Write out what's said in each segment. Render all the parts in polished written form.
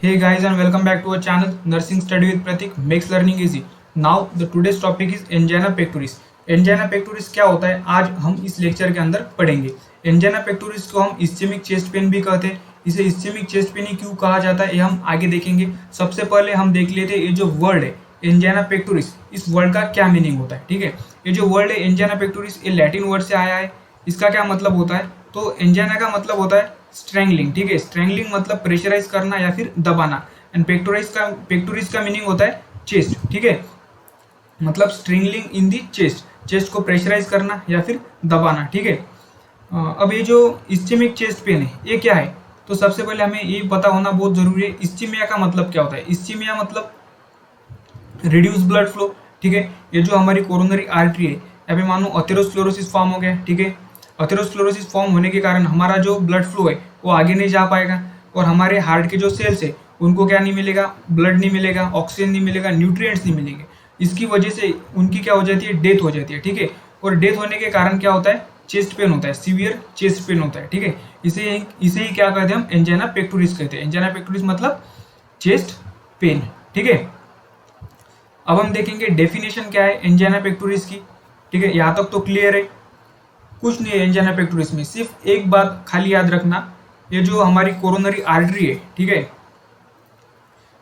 Hey guys and welcome back to our channel Nursing Study with Pratik makes learning easy. Now the today's topic is angina pectoris. Angina pectoris क्या होता है आज हम इस lecture के अंदर पढ़ेंगे। angina pectoris को हम इस्चेमिक चेस्ट पेन भी कहते हैं। इसे इस्चेमिक चेस्ट पेन ही क्यों कहा जाता है ये हम आगे देखेंगे। सबसे पहले हम देख लेते हैं ये जो वर्ड है angina pectoris, इस वर्ड का क्या मीनिंग होता है। ठीक है, ये जो वर्ड है angina pectoris ये लैटिन वर्ड से आया है। इसका क्या मतलब होता है, तो एंजाइना का मतलब होता है स्ट्रेंगलिंग। ठीक है, स्ट्रेंगलिंग मतलब प्रेशराइज करना या फिर दबाना। एंड पेक्टोरिस का मीनिंग होता है चेस्ट। ठीक है, मतलब स्ट्रेंगलिंग इन दी चेस्ट, चेस्ट को प्रेशराइज करना या फिर दबाना। ठीक है, अब ये जो इस्चेमिक चेस्ट पेन है ये क्या है, तो सबसे पहले हमें ये पता होना बहुत जरूरी है इस्चीमिया का मतलब क्या होता है। इस्चीमिया मतलब रिड्यूस ब्लड फ्लो। ठीक है, ये जो हमारी कोरोनरी आर्टरी है यहाँ पे मानो अथेरोस्क्लेरोसिस फॉर्म हो गया। ठीक है, अथेरोस्क्लेरोसिस फॉर्म होने के कारण हमारा जो ब्लड फ्लो है वो आगे नहीं जा पाएगा और हमारे हार्ट के जो सेल्स है उनको क्या नहीं मिलेगा, ब्लड नहीं मिलेगा, ऑक्सीजन नहीं मिलेगा, न्यूट्रिएंट्स नहीं मिलेंगे। इसकी वजह से उनकी क्या हो जाती है, डेथ हो जाती है। ठीक है, और डेथ होने के कारण क्या होता है, चेस्ट पेन होता है, सीवियर चेस्ट पेन होता है। ठीक है, इसे ही क्या कहते हैं हम, एंजाइना पेक्टोरिस कहते हैं। एंजाइना पेक्टोरिस मतलब चेस्ट पेन। ठीक है, अब हम देखेंगे डेफिनेशन क्या है एंजाइना पेक्टोरिस की। ठीक है, यहाँ तक तो क्लियर है, कुछ नहीं है एंजाइना पेक्टोरिस में। सिर्फ एक बात खाली याद रखना, ये जो हमारी कोरोनरी आर्टरी है, ठीक है,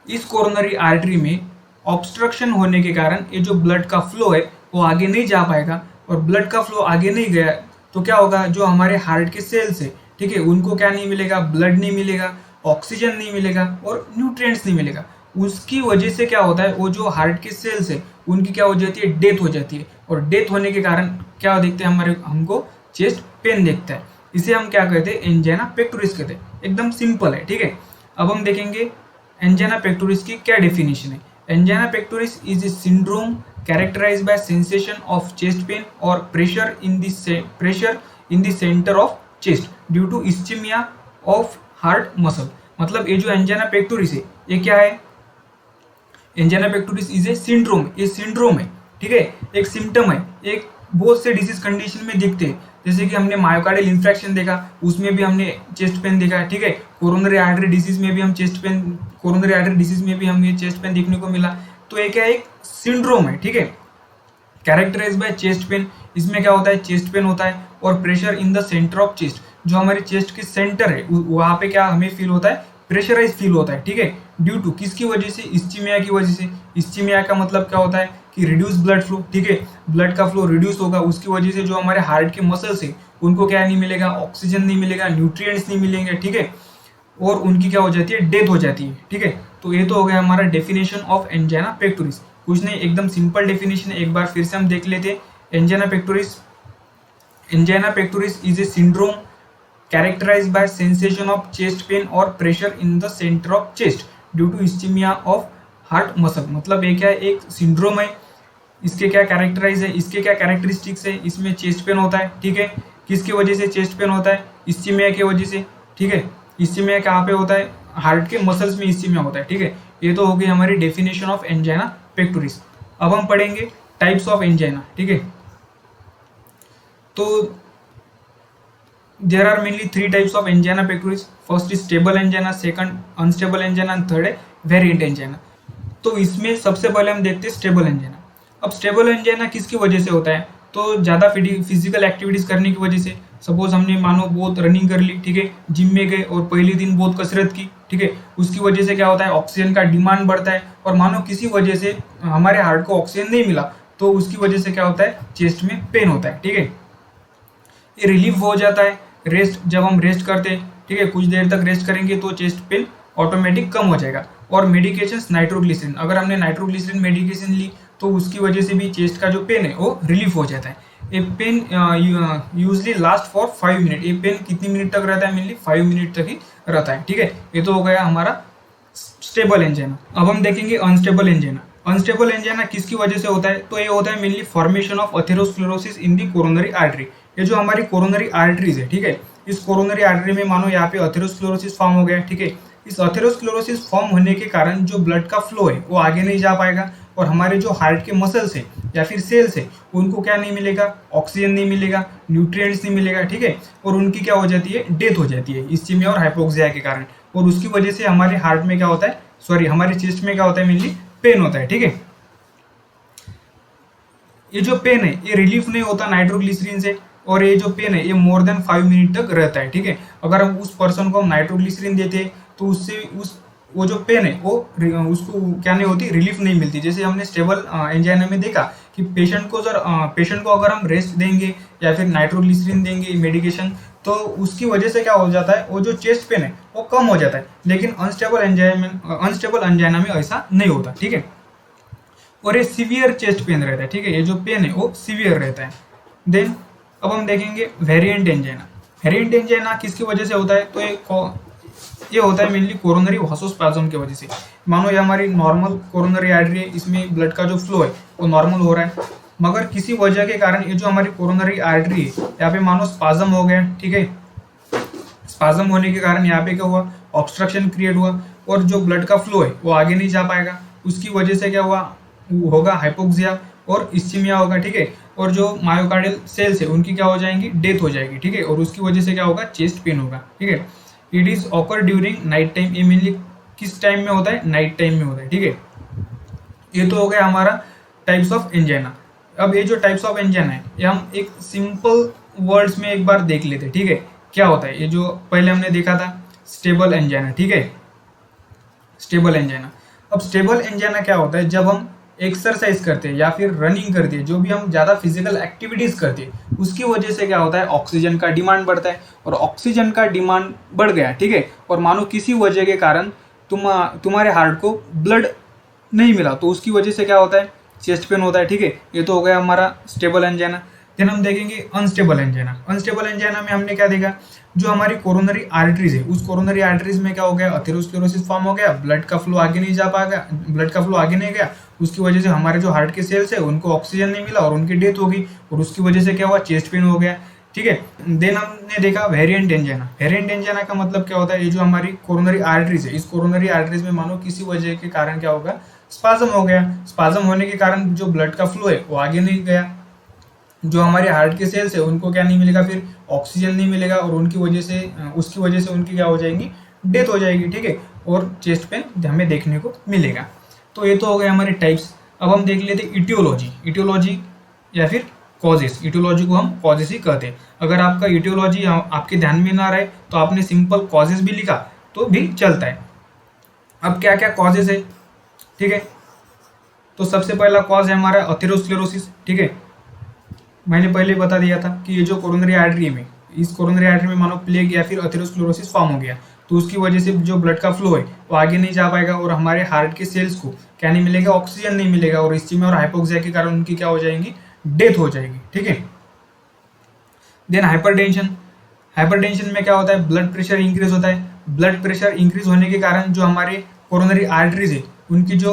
इस कोरोनरी आर्टरी में ऑब्स्ट्रक्शन होने के कारण ये जो ब्लड का फ्लो है वो आगे नहीं जा पाएगा। और ब्लड का फ्लो आगे नहीं गया तो क्या होगा, जो हमारे हार्ट के सेल्स है, ठीक है, उनको क्या नहीं मिलेगा, ब्लड नहीं मिलेगा, ऑक्सीजन नहीं मिलेगा और न्यूट्रिएंट्स नहीं मिलेगा। उसकी वजह से क्या होता है, वो जो हार्ट के सेल्स है उनकी क्या हो जाती है, डेथ हो जाती है। और डेथ होने के कारण क्या देखते हैं, हमको चेस्ट पेन देखता है। इसे हम क्या कहते हैं, एंजाइना पेक्टोरिस कहते हैं। एकदम सिंपल है। ठीक है, अब हम देखेंगे एंजाइना पेक्टोरिस की क्या डेफिनेशन है। Angina pectoris is a syndrome characterised by sensation of chest pain और pressure in the centre of chest due to ischaemia of heart muscle. मतलब ये जो एंजाइना पेक्टोरिस है ये क्या है, angina pectoris is a syndrome, ये सिंड्रोम है। ठीक है, एक सिम्टम है, एक बहुत से डिसीज कंडीशन में दिखते हैं। जैसे कि हमने मायोकार्डियल इंफ्रैक्शन देखा, उसमें भी हमने चेस्ट पेन देखा है। ठीक है, कोरोनरी आर्टरी डिसीज में भी हम कोरोनरी आर्टरी डिसीज में भी हमें चेस्ट पेन देखने को मिला। तो ये क्या, एक सिंड्रोम है। ठीक है, कैरेक्टराइज बाय चेस्ट पेन। इसमें क्या होता है, चेस्ट पेन होता है और pressure in the centre of chest, जो हमारे चेस्ट के सेंटर है वहां पे क्या हमें फील होता है, प्रेशराइज फील होता है। ठीक है, ड्यू टू किसकी वजह से, इस्चीमिया की वजह से। इस्चीमिया का मतलब क्या होता है कि रिड्यूस ब्लड फ्लो। ठीक है, ब्लड का फ्लो रिड्यूस होगा, उसकी वजह से जो हमारे हार्ट के मसल्स है उनको क्या नहीं मिलेगा, ऑक्सीजन नहीं मिलेगा, न्यूट्रिएंट्स नहीं मिलेंगे। ठीक है, और उनकी क्या हो जाती है, डेथ हो जाती है। ठीक है, तो ये तो हो गया हमारा डेफिनेशन ऑफ एंजाइना पेक्टोरिस। कुछ नहीं, एकदम सिंपल डेफिनेशन है, एक बार फिर से हम देख लेते हैं। Angina pectoris is a syndrome characterized by sensation of chest pain और pressure in the center of chest due to ischemia of heart muscle। मतलब ये क्या है, एक सिंड्रोम है। इसके क्या कैरेक्टराइज है, इसके क्या कैरेक्टरिस्टिक्स है, इसमें चेस्ट पेन होता है। ठीक है, किसकी वजह से चेस्ट पेन होता है, इस्चीमिया की वजह से। ठीक है, इस्चीमिया कहाँ पे होता है, हार्ट के मसल्स में इस्चीमिया होता है। ठीक है, ये तो हो गई हमारी डेफिनेशन ऑफ एंजाइना पेक्टोरिस। अब हम पढ़ेंगे टाइप्स ऑफ एंजाइना। ठीक है, तो there are mainly three types of angina pectoris. First is stable angina, second unstable angina and third है variant angina। तो इसमें सबसे पहले हम देखते हैं स्टेबल एंजाइना। अब स्टेबल एंजाइना किसकी वजह से होता है, तो ज़्यादा फिजिकल एक्टिविटीज़ करने की वजह से। सपोज हमने मानो बहुत रनिंग कर ली, ठीक है, जिम में गए और पहले दिन बहुत कसरत की, ठीक है, उसकी वजह से क्या होता है, ऑक्सीजन का डिमांड बढ़ता है। और मानो किसी वजह से हमारे हार्ट को ऑक्सीजन नहीं मिला तो उसकी वजह से क्या होता है, चेस्ट में पेन होता है। ठीक है, ये रिलीफ हो जाता है रेस्ट, जब हम रेस्ट करते हैं। ठीक है, कुछ देर तक रेस्ट करेंगे तो चेस्ट पेन ऑटोमेटिक कम हो जाएगा। और मेडिकेशंस नाइट्रोग्लिसरीन, अगर हमने नाइट्रोग्लिसरीन मेडिकेशन ली तो उसकी वजह से भी चेस्ट का जो पेन है वो रिलीफ हो जाता है। ये pen usually last for 5 minute. ये पेन कितनी मिनट तक रहता है, मेनली 5 मिनट तक ही रहता है। ठीक है, ये तो हो गया हमारा स्टेबल एंजाइना। अब हम देखेंगे अनस्टेबल एंजाइना। अनस्टेबल एंजाइना किसकी वजह से होता है, तो ये होता है mainly formation of atherosclerosis in the coronary artery. ये जो हमारी कोरोनरी आर्टरीज है, ठीक है, इस कोरोनरी आर्टरी में मानो यहाँ पे अथेरोस्क्लेरोसिस फॉर्म हो गया। ठीक है, इस अथेरोस्क्लेरोसिस फॉर्म होने के कारण जो ब्लड का फ्लो है वो आगे नहीं जा पाएगा और हमारे जो हार्ट के मसल्स है या फिर सेल्स है उनको क्या नहीं मिलेगा, ऑक्सीजन नहीं मिलेगा, न्यूट्रिएंट्स नहीं मिलेगा। ठीक है, और उनकी क्या हो जाती है, डेथ हो जाती है इस्चीमिया और हाइपोक्सिया के कारण। और उसकी वजह से हमारे हार्ट में क्या होता है, सॉरी हमारे चेस्ट में क्या होता है, मेनली पेन होता है। ठीक है, ये जो पेन है ये रिलीफ नहीं होता नाइट्रोग्लिसरीन से, और ये जो पेन है ये मोर देन 5 मिनट तक रहता है। ठीक है, अगर हम उस पर्सन को हम नाइट्रोग्लिसरीन देते हैं तो उससे वो जो पेन है वो उसको क्या नहीं होती, रिलीफ नहीं मिलती। जैसे हमने स्टेबल एंजाइना में देखा कि पेशेंट को अगर हम रेस्ट देंगे या फिर नाइट्रोग्लिसरीन देंगे मेडिकेशन, तो उसकी वजह से क्या हो जाता है, वो जो चेस्ट पेन है वो कम हो जाता है। लेकिन अनस्टेबल एंजाइना में ऐसा नहीं होता। ठीक है, और ये सीवियर चेस्ट पेन रहता है। ठीक है, ये जो पेन है वो सीवियर रहता है। देन अब हम देखेंगे वेरिएंट एंजाइना। वेरिएंट एंजाइना किसकी वजह से होता है, तो ये होता है मेनली कोरोनरी वासोस्पाज्म की वजह से। मानो ये हमारी नॉर्मल कोरोनरी आर्टरी है, इसमें ब्लड का जो फ्लो है वो नॉर्मल हो रहा है, मगर किसी वजह के कारण ये जो हमारी कोरोनरी आर्टरी है यहाँ पे मानो स्पाज्म हो गया। ठीक है, स्पाज्म होने के कारण यहाँ पे क्या हुआ, ऑब्स्ट्रक्शन क्रिएट हुआ और जो ब्लड का फ्लो है वो आगे नहीं जा पाएगा। उसकी वजह से क्या हुआ, होगा हाइपोक्सिया और इस्चीमिया होगा। ठीक है, और जो मायोकार्डियल सेल्स है उनकी क्या हो जाएंगी, डेथ हो जाएगी। ठीक है, और उसकी वजह से क्या होगा, चेस्ट पेन होगा। ठीक है, it is occur during night time. ये मेनली किस टाइम में होता है, नाइट टाइम में होता है। ठीक है, ये तो हो गया हमारा टाइप्स ऑफ एंजाइना। अब ये जो टाइप्स ऑफ एंजाइना है ये हम एक सिंपल वर्ड्स में एक बार देख लेते हैं। ठीक है, क्या होता है, ये जो पहले हमने देखा था स्टेबल एंजाइना। ठीक है, स्टेबल एंजाइना। अब स्टेबल एंजाइना क्या होता है, जब हम एक्सरसाइज करते हैं या फिर रनिंग करते हैं, जो भी हम ज़्यादा फिजिकल एक्टिविटीज़ करते हैं, उसकी वजह से क्या होता है, ऑक्सीजन का डिमांड बढ़ता है, और ऑक्सीजन का डिमांड बढ़ गया। ठीक है, और मानो किसी वजह के कारण तुम्हारे हार्ट को ब्लड नहीं मिला, तो उसकी वजह से क्या होता है, चेस्ट पेन होता है। ठीक है, ये तो हो गया हमारा स्टेबल एंजाइना। देन हम देखेंगे अनस्टेबल एंजाइना। अनस्टेबल एंजाइना में हमने क्या देखा, जो हमारी कोरोनरी आर्टरीज है उस कोरोनरी आर्टरीज में क्या हो गया, अथेरोस्क्लेरोसिस फॉर्म हो गया, ब्लड का फ्लो आगे नहीं जा पाएगा, ब्लड का फ्लो आगे नहीं गया, उसकी वजह से हमारे जो हार्ट के सेल्स है उनको ऑक्सीजन नहीं मिला और उनकी डेथ होगी, और उसकी वजह से क्या हुआ, चेस्ट पेन हो गया। ठीक है, देन हमने देखा वेरिएंट एंजाइना। वेरिएंट एंजाइना का मतलब क्या होता है, ये जो हमारी कोरोनरी आर्टरीज है, इस कोरोनरी आर्टरीज में मानो किसी वजह के कारण क्या होगा, स्पाज्म हो गया। स्पाज्म होने के कारण जो ब्लड का फ्लो है वो आगे नहीं गया, जो हमारे हार्ट के सेल्स है उनको क्या नहीं मिलेगा, फिर ऑक्सीजन नहीं मिलेगा, और उनकी वजह से उसकी वजह से उनकी क्या हो जाएगी, डेथ हो जाएगी। ठीक है, और चेस्ट पेन हमें देखने को मिलेगा। तो ये तो हो गए हमारे टाइप्स। अब हम देख लेते इटियोलॉजी। इटियोलॉजी या फिर कॉजेस, इटियोलॉजी को हम कॉजेस ही कहते हैं। अगर आपका इटियोलॉजी आपके ध्यान में ना रहे तो आपने सिंपल कॉजेस भी लिखा तो भी चलता है। अब क्या क्या कॉजेस है, ठीक है, तो सबसे पहला कॉज है हमारा अथेरोस्क्लेरोसिस। ठीक है, मैंने पहले बता दिया था कि ये जो कोरोनरी आर्टरी में, इस कोरोनरी आर्टरी में मानो प्लेग या फिर अथेरोस्क्लेरोसिस फॉर्म हो गया, तो उसकी वजह से जो ब्लड का फ्लो है वो आगे नहीं जा पाएगा, और हमारे हार्ट के सेल्स को क्या नहीं मिलेगा, ऑक्सीजन नहीं मिलेगा, और इस्चीमिया और हाइपोक्सिया के कारण उनकी क्या हो जाएंगी, डेथ हो जाएगी। ठीक है, देन हाइपरटेंशन। हाइपरटेंशन में क्या होता है, ब्लड प्रेशर इंक्रीज होता है। ब्लड प्रेशर इंक्रीज होने के कारण जो हमारे कोरोनरी आर्टरीज है उनकी जो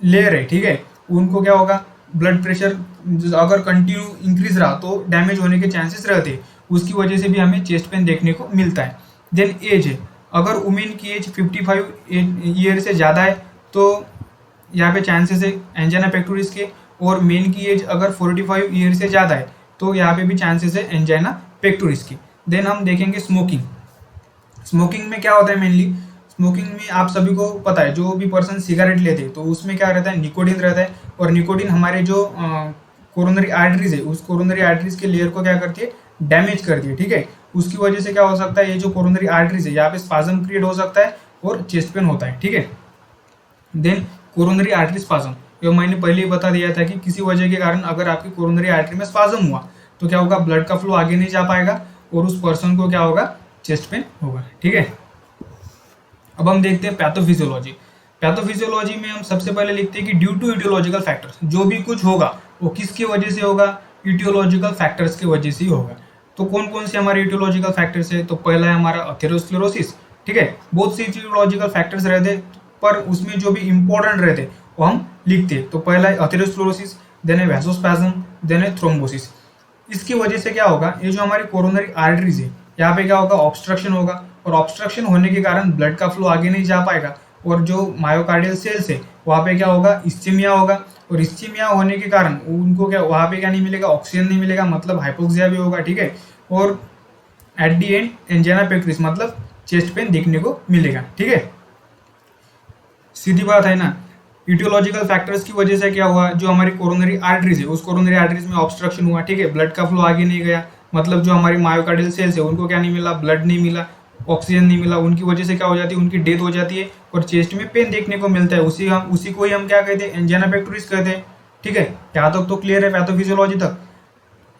लेयर है, ठीक है, उनको क्या होगा, ब्लड प्रेशर अगर कंटिन्यू इंक्रीज रहा तो डैमेज होने के चांसेस रहते हैं, उसकी वजह से भी हमें चेस्ट पेन देखने को मिलता है। देन एज है, अगर वुमेन की एज 55 ईयर से ज़्यादा है तो यहाँ पे चांसेस है एंजाइना पेक्टोरिस के, और मेन की एज अगर 45 ईयर से ज़्यादा है तो यहाँ पे भी चांसेस है एंजाइना पेक्टोरिस की। देन हम देखेंगे स्मोकिंग। स्मोकिंग में क्या होता है, मेनली स्मोकिंग में आप सभी को पता है, जो भी पर्सन सिगरेट लेते हैं तो उसमें क्या रहता है, निकोटिन रहता है, और निकोटिन हमारे जो कोरोनरी आर्टरीज है उस कोरोनरी आर्टरीज के लेयर को क्या करती है, डैमेज करती है। ठीक है, उसकी वजह से क्या हो सकता है, ये जो कोरोनरी आर्टरीज है यहाँ पे स्पाज्म क्रिएट हो सकता है और चेस्ट पेन होता है। ठीक है, देन कोरोनरी आर्टरी स्पाज्म, ये मैंने पहले ही बता दिया था कि किसी वजह के कारण अगर आपकी कोरोनरी आर्टरी में स्पाज्म हुआ तो क्या होगा, ब्लड का फ्लो आगे नहीं जा पाएगा और उस पर्सन को क्या होगा, चेस्ट पेन होगा। ठीक है, अब हम देखते हैं पैथोफिजियोलॉजी। पैथोफिजियोलॉजी में हम सबसे पहले लिखते हैं कि ड्यू टू इटियोलॉजिकल फैक्टर्स, जो भी कुछ होगा वो किसकी वजह से होगा, इटियोलॉजिकल फैक्टर्स की वजह से ही होगा। तो कौन कौन से हमारे इटियोलॉजिकल फैक्टर्स है, तो पहला है हमारा अथेरोस्क्लेरोसिस। ठीक है, बहुत सी इटियोलॉजिकल फैक्टर्स रहते पर उसमें जो भी इंपॉर्टेंट रहते वो हम लिखते हैं। तो पहला है अथेरोस्क्लेरोसिस, देन है वैसोस्पैज्म, देन है थ्रोम्बोसिस। इसकी वजह से क्या होगा, ये जो हमारी कोरोनरी आर्टरीज है यहाँ पे क्या होगा, ऑब्स्ट्रक्शन होगा, और ऑब्स्ट्रक्शन होने के कारण ब्लड का फ्लो आगे नहीं जा पाएगा, और जो मायोकार्डियल सेल्स है वहाँ पे क्या होगा, इस्चीमिया होगा, और इस्चीमिया होने के कारण उनको क्या, वहाँ पे क्या नहीं मिलेगा, ऑक्सीजन नहीं मिलेगा, मतलब हाइपोक्सिया भी होगा। ठीक है, और at the and angina pectoris मतलब चेस्ट पेन देखने को मिलेगा। ठीक है, सीधी बात है ना। इटियोलॉजिकल फैक्टर्स की वजह से क्या हुआ, जो हमारी कोरोनरी आर्टरीज है उस कोरोनरी आर्टरीज में ऑब्स्ट्रक्शन हुआ। ठीक है, ब्लड का फ्लो आगे नहीं गया, मतलब जो हमारी मायोकार्डियल सेल्स है उनको क्या नहीं मिला, ब्लड नहीं मिला, ऑक्सीजन नहीं मिला, उनकी वजह से क्या हो जाती है, उनकी डेथ हो जाती है और चेस्ट में पेन देखने को मिलता है। उसी को ही हम क्या कहते हैं, एंजाइना पेक्टोरिस कहते हैं। ठीक है, यहाँ तक तो क्लियर है, पैथोफिजियोलॉजी तक।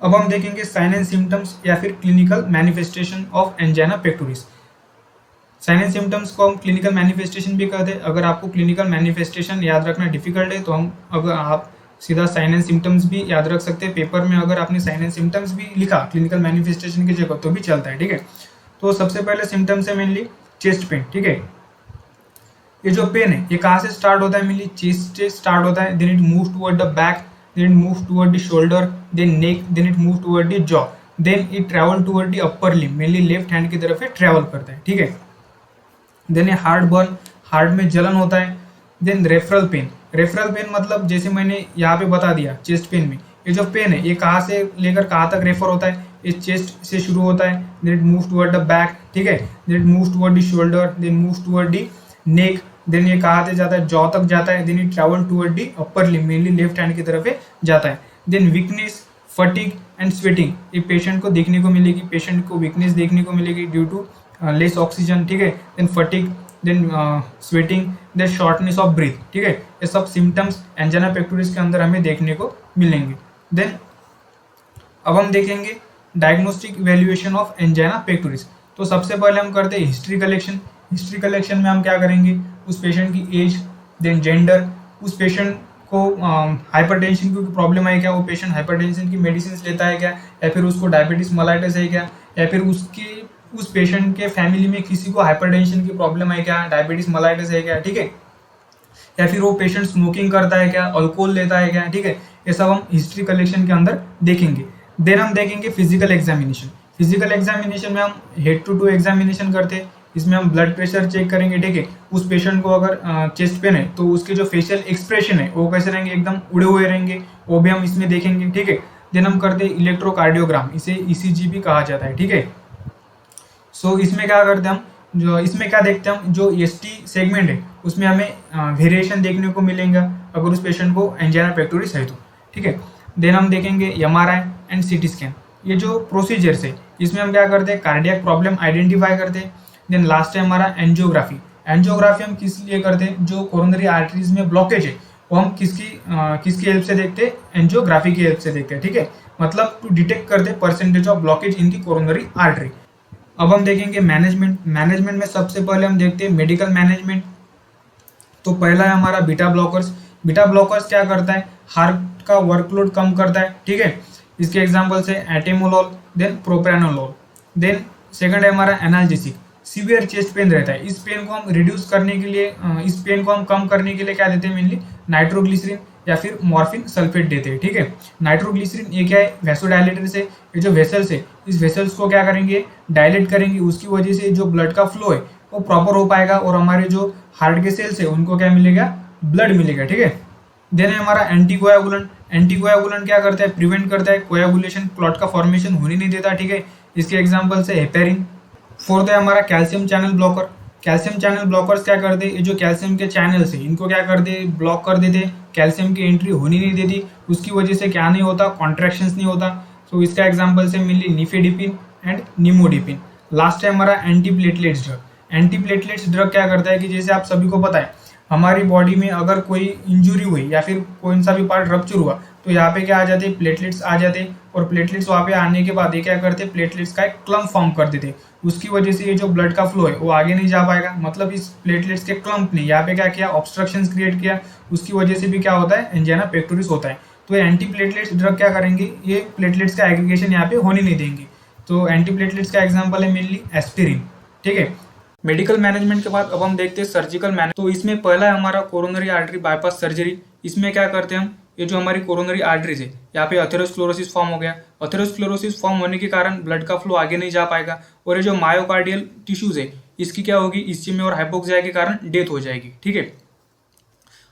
अब हम देखेंगे साइन एंड सिम्टम्स या फिर clinical manifestation of angina pectoris. Sign and symptoms को हम क्लिनिकल मैनिफेस्टेशन भी कहते हैं। अगर आपको क्लिनिकल मैनिफेस्टेशन याद रखना डिफिकल्ट है तो अगर आप सीधा साइन एंड सिम्टम्स भी याद रख सकते हैं। पेपर में अगर आपने साइन एंड सिम्टम्स भी लिखा क्लिनिकल मैनिफेस्टेशन की जगह तो भी चलता है। ठीक है, तो सबसे पहले सिम्टम्स है मेनली चेस्ट पेन। ठीक है, ये जो पेन है ये कहाँ से स्टार्ट होता है, मेनली चेस्ट से स्टार्ट होता है, then it move toward the back, then it move toward the shoulder, then neck, then it move toward the jaw, then it travel toward the upper limb, mainly left hand की तरफ travel करता है। ठीक है, then ये heart burn, heart में जलन होता है। Then referral pain, referral pain मतलब जैसे मैंने यहाँ पे बता दिया चेस्ट पेन में ये जो पेन है ये कहाँ से लेकर कहाँ तक रेफर होता है, ये चेस्ट से शुरू होता है, then it move toward the back. ठीक है, then it move toward the shoulder, then move toward the neck, then ये कहाँ से जाता है, जॉ तक जाता है, then it travel toward the upper limb, mainly left hand की तरफ जाता है। Then weakness, fatigue and sweating, ये पेशेंट को देखने को मिलेगी, पेशेंट को वीकनेस देखने को मिलेगी ड्यू टू लेस ऑक्सीजन। ठीक है, then fatigue, then sweating, then shortness of breath. ठीक है, ये सब सिम्टम्स एंजाइना पेक्टोरिस के अंदर हमें देखने को मिलेंगे। देन अब हम देखेंगे diagnostic evaluation of angina pectoris. तो सबसे पहले हम करते हैं हिस्ट्री कलेक्शन। हिस्ट्री कलेक्शन में हम क्या करेंगे, उस पेशेंट की एज, देन जेंडर, उस पेशेंट को हाइपरटेंशन की प्रॉब्लम है क्या, वो पेशेंट हाइपरटेंशन की मेडिसिन लेता है क्या, या फिर उसको डायबिटीज मेलाइटिस है क्या, या फिर उस पेशेंट के फैमिली में किसी को हाइपरटेंशन की प्रॉब्लम है क्या, डायबिटीज मेलाइटिस है क्या। ठीक है, या फिर वो पेशेंट स्मोकिंग करता है क्या, अल्कोहल लेता है क्या। ठीक है, ये सब हम हिस्ट्री कलेक्शन के अंदर देखेंगे। देन हम देखेंगे फिजिकल एग्जामिनेशन। फिजिकल एग्जामिनेशन में हम हेड टू एग्जामिनेशन करते हैं, इसमें हम ब्लड प्रेशर चेक करेंगे। ठीक है, उस पेशेंट को अगर चेस्ट पेन है तो उसके जो फेशियल एक्सप्रेशन है वो कैसे रहेंगे, एकदम उड़े हुए रहेंगे, वो भी हम इसमें देखेंगे। ठीक है, देन हम करते हैं इलेक्ट्रोकार्डियोग्राम, इसे ईसीजी भी कहा जाता है। ठीक है, सो इसमें क्या करते हैं हम, जो इसमें क्या देखते हैं हम, जो एसटी सेगमेंट है उसमें हमें वेरिएशन देखने को मिलेगा अगर उस पेशेंट को एंजाइना पेक्टोरिस है तो। ठीक है, देन हम देखेंगे एमआरआई एंड सीटी स्कैन। ये जो प्रोसीजर्स है इसमें हम क्या करते हैं, कार्डियक प्रॉब्लम आइडेंटिफाई करते हैं। देन लास्ट है हमारा एंजियोग्राफी। एंजियोग्राफी हम किस लिए करते हैं, जो कोरोनरी आर्टरीज में ब्लॉकेज है वो हम किसकी हेल्प से देखते हैं, एंजियोग्राफी की हेल्प से देखते हैं। ठीक है, मतलब टू डिटेक्ट करते हैं percentage of blockage in the coronary artery. अब हम देखेंगे मैनेजमेंट। मैनेजमेंट में सबसे पहले हम देखते हैं मेडिकल मैनेजमेंट। तो पहला है हमारा बीटा ब्लॉकर्स। बीटा ब्लॉकर्स क्या करता है, हार्ट का वर्कलोड कम करता है। ठीक है, इसके एग्जांपल्स है एटेमोलोल, देन प्रोप्रानोलोल। देन सेकंड है हमारा एनाल्जेसिक। सीवियर चेस्ट पेन रहता है, इस पेन को हम रिड्यूस करने के लिए, इस पेन को हम कम करने के लिए क्या देते हैं, मेनली नाइट्रोग्लिसरीन या फिर मॉर्फिन सल्फेट देते हैं। ठीक है, नाइट्रोग्लिसरीन ये क्या है, वैसोडायलेटर्स है। ये जो वेसल्स है इस वेसल्स को क्या करेंगे, डायलेट करेंगे, उसकी वजह से जो ब्लड का फ्लो है वो प्रॉपर हो पाएगा और हमारे जो हार्ट के सेल्स है उनको क्या मिलेगा, ब्लड मिलेगा। ठीक है, देन है हमारा एंटीकोयागुलेंट। एंटीकोयागुलेंट क्या करता है, प्रिवेंट करता है कोयागुलेशन, क्लॉट का फॉर्मेशन होने नहीं देता। ठीक है, इसके एग्जांपल्स है हेपेरिन। फोर्थ है हमारा calcium channel blocker. Calcium channel blockers क्या करते हैं, ये जो कैल्शियम के चैनल्स है इनको क्या करते हैं, ब्लॉक कर देते हैं, कैल्शियम की एंट्री होनी नहीं देती, उसकी वजह से क्या नहीं होता, कॉन्ट्रैक्शंस नहीं होता। तो इसका एग्जांपल्स है मेनली निफेडिपिन एंड निमोडिपिन। लास्ट है हमारा एंटीप्लेटलेट्स ड्रग। एंटीप्लेटलेट्स ड्रग क्या करता है कि जैसे आप सभी को पता है हमारी बॉडी में अगर कोई इंजुरी हुई या फिर कोई सा भी पार्ट रप्चर हुआ तो यहाँ पे क्या आ जाते, प्लेटलेट्स आ जाते, और प्लेटलेट्स वहाँ पे आने के बाद ये क्या करते, प्लेटलेट्स का एक क्लम्प फॉर्म कर देते। उसकी वजह से ये जो ब्लड का फ्लो है वो आगे नहीं जा पाएगा, मतलब इस प्लेटलेट्स के क्लम्प ने यहाँ पे क्या किया, ऑब्स्ट्रक्शंस क्रिएट किया, उसकी वजह से भी क्या होता है, एंजाइना पेक्टोरिस होता है। तो एंटी प्लेटलेट्स ड्रग क्या करेंगे, ये प्लेटलेट्स का एग्रीगेशन यहाँ पे होने नहीं देंगे। तो एंटी प्लेटलेट्स का एग्जाम्पल है मेनली एस्पिरिन। ठीक है, मेडिकल मैनेजमेंट के बाद अब हम देखते हैं सर्जिकल मैनेज। तो इसमें पहला है हमारा कोरोनरी आर्टरी बाईपास सर्जरी। इसमें क्या करते हैं हम, ये जो हमारी कोरोनरी आर्टरीज है यहाँ पे अथेरोस्क्लेरोसिस फॉर्म हो गया। अथेरोस्क्लेरोसिस फॉर्म होने के कारण ब्लड का फ्लो आगे नहीं जा पाएगा और ये जो मायोकार्डियल टिश्यूज है इसकी क्या होगी, इस्चीमिया और हाइपोक्सिया के कारण डेथ हो जाएगी। ठीक है,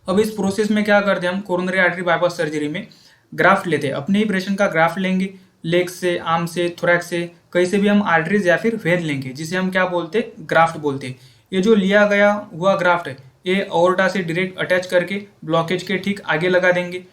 अब इस प्रोसेस में क्या करते हैं हम, कोरोनरी आर्टरी बाईपास सर्जरी में ग्राफ्ट लेते हैं, अपने ही पेशेंट का ग्राफ्ट लेंगे, लेग से, आर्म से, थोरैक्स से, कहीं से भी हम आर्टरीज या फिर वेन लेंगे, जिसे हम क्या बोलते हैं, ग्राफ्ट बोलते हैं। ये जो लिया गया हुआ ग्राफ्ट है ये अओर्टा से डायरेक्ट अटैच करके ब्लॉकेज के ठीक आगे लगा देंगे।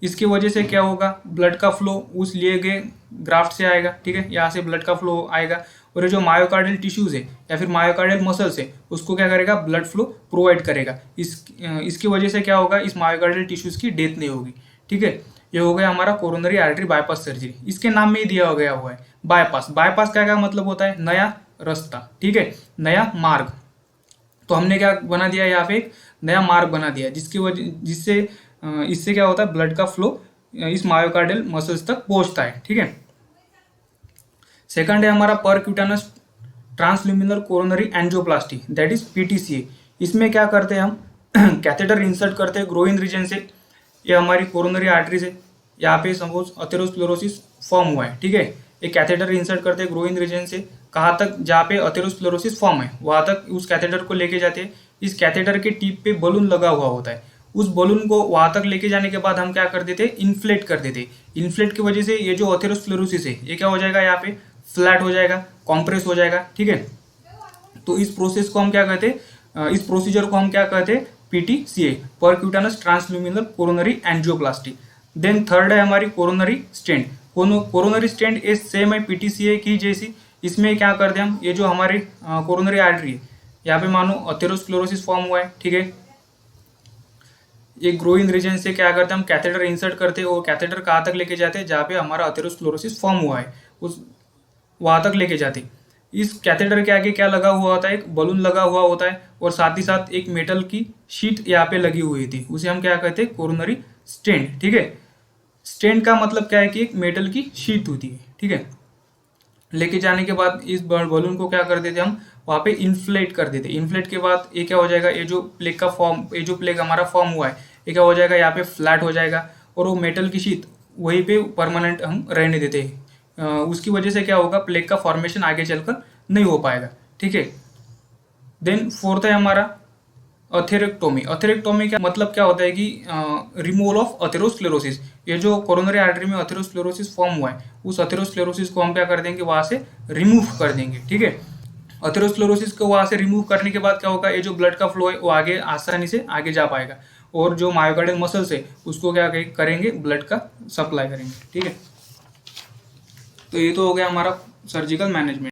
इसकी वजह से क्या होगा, ब्लड का फ्लो उस लिए गए ग्राफ्ट से आएगा, ठीक है, यहाँ से ब्लड का फ्लो आएगा और ये जो मायोकार्डियल टिश्यूज है या फिर मायोकार्डियल मसल्स है उसको क्या करेगा, ब्लड फ्लो प्रोवाइड करेगा। इसकी वजह से क्या होगा, इस मायोकार्डियल टिश्यूज की डेथ नहीं होगी, ठीक है। ये हो गया हमारा कोरोनरी आर्टरी बाईपास सर्जरी। इसके नाम में ही दिया गया हुआ है बाईपास। बाईपास क्या मतलब होता है, नया रास्ता, ठीक है, नया मार्ग। तो हमने क्या बना दिया, यहाँ पे एक नया मार्ग बना दिया जिससे इससे क्या होता है, ब्लड का फ्लो इस मायोकार्डियल मसल्स तक पहुंचता है, ठीक है। सेकंड है हमारा percutaneous transluminal coronary angioplasty, that is PTCA. इसमें क्या करते हैं हम कैथेटर इंसर्ट करते हैं ग्रोइन रीजन से। ये हमारी कोरोनरी आर्टरीज है, यहाँ पे सपोज अथेरोस्क्लेरोसिस फॉर्म हुआ है, ठीक है। एक कैथेटर इंसर्ट करते हैं ग्रोइन रीजन से, कहाँ तक, जहाँ पे अथेरोस्क्लेरोसिस फॉर्म है वहाँ तक उस कैथेटर को लेके जाते हैं। इस कैथेटर के टिप पे बलून लगा हुआ होता है, उस बलून को वहाँ तक लेके जाने के बाद हम क्या कर देते हैं, इन्फ्लेट कर देते हैं। इन्फ्लेट की वजह से ये जो अथेरोस्क्लेरोसिस है ये क्या हो जाएगा, यहाँ पे फ्लैट हो जाएगा, कॉम्प्रेस हो जाएगा, ठीक है। तो इस प्रोसेस को हम क्या कहते हैं, इस प्रोसीजर को हम क्या कहते हैं, PTCA, percutaneous transluminal coronary angioplasty. Then third है हमारी coronary stent. Coronary stent is same है पीटीसीए की जैसी। इसमें क्या करते हैं हम, ये जो हमारी कोरोनरी आर्टरी है यहाँ पे मानो अथेरोस्क्लेरोसिस फॉर्म हुआ है, ठीक है। ये ग्रोइन रीजन से क्या करते हैं हम, कैथेटर इंसर्ट करते हैं और कैथेटर कहाँ तक लेके जाते हैं, जहाँ पे हमारा अथेरोस्क्लेरोसिस फॉर्म हुआ है उस वहाँ तक लेके जाते हैं। इस कैथेटर के आगे क्या लगा हुआ होता है, एक बलून लगा हुआ होता है और साथ ही साथ एक मेटल की शीट यहाँ पे लगी हुई थी, उसे हम क्या कहते हैं, कोरोनरी स्टेंट, ठीक है। स्टेंट का मतलब क्या है कि एक मेटल की शीट होती है, ठीक है। लेके जाने के बाद इस बलून को क्या कर देते हम, वहाँ पे इन्फ्लेट कर देते। इन्फ्लेट के बाद ये क्या हो जाएगा, ये जो प्लेग का फॉर्म, ये जो प्लेग हमारा फॉर्म हुआ है ये क्या हो जाएगा, यहाँ पे फ्लैट हो जाएगा और वो मेटल की शीट वहीं पे परमानेंट हम रहने देते हैं। उसकी वजह से क्या होगा, प्लेग का फॉर्मेशन आगे चलकर नहीं हो पाएगा, ठीक है। देन फोर्थ है हमारा अथेरेक्टोमी। अथेरेक्टोमी का मतलब क्या होता है कि रिमूवल ऑफ अथेरोस्क्लेरोसिस। ये जो कोरोनरी आर्टरी में अथेरोस्क्लेरोसिस फॉर्म हुआ है उस अथेरोस्क्लेरोसिस को हम क्या कर देंगे, वहां से रिमूव कर देंगे, ठीक है। अथेरोस्क्लेरोसिस को वहां से रिमूव करने के बाद क्या होगा, ये जो ब्लड का फ्लो है वो आगे आसानी से आगे जा पाएगा और जो मायोकार्डियल मसल्स है उसको क्या करेंगे, ब्लड का सप्लाई करेंगे, ठीक है। तो ये तो हो गया हमारा सर्जिकल मैनेजमेंट।